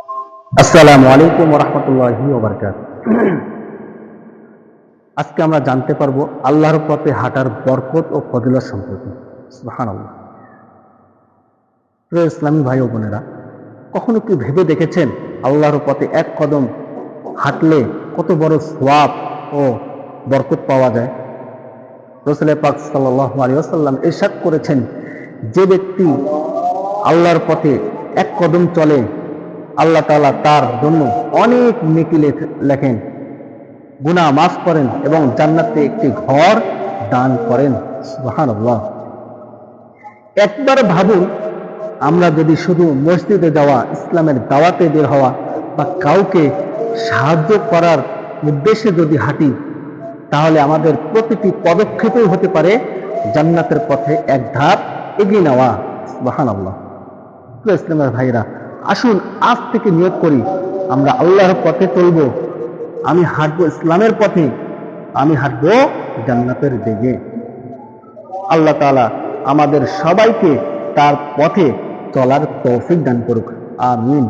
আসসালামু আলাইকুম ওয়া রাহমাতুল্লাহি ওয়া বারাকাতুহু। আজকে আমরা জানতে পারবো আল্লাহর পথে হাঁটার বরকত ও ফজিলত সম্পর্কে। সুবহানাল্লাহ। প্রিয় ইসলামী ভাই ও বোনেরা, কখনো কি ভেবে দেখেছেন আল্লাহর পথে এক কদম হাঁটলে কত বড় সওয়াব ও বরকত পাওয়া যায়? রাসূল পাক সাল্লাল্লাহু আলাইহি ওয়াসাল্লাম ইরশাদ করেছেন, যে ব্যক্তি আল্লাহর পথে এক কদম চলে, আল্লাহ তাআলা তার জন্য অনেক নেকি লেখেন, গুনাহ মাফ করেন এবং জান্নাতে একটি ঘর দান করেন। সুবহানাল্লাহ। একবার ভাবুন, আমরা যদি শুধু মসজিদে যাওয়া, ইসলামের দাওয়াতে বের হওয়া বা কাউকে সাহায্য করার উদ্দেশ্যে যদি হাঁটি, তাহলে আমাদের প্রতিটি পদক্ষেপই হতে পারে জান্নাতের পথে এক ধাপ এগিয়ে নেওয়া। সুবহানাল্লাহ। প্রিয় ইসলামের ভাইরা, আসুন আজ থেকে নিয়ত করি, আমরা আল্লাহর পথে চলবো। আমি হাঁটবো ইসলামের পথে, আমি হাঁটবো জান্নাতের দিকে। আল্লাহ তাআলা আমাদের সবাইকে তার পথে চলার তৌফিক দান করুক। আমিন।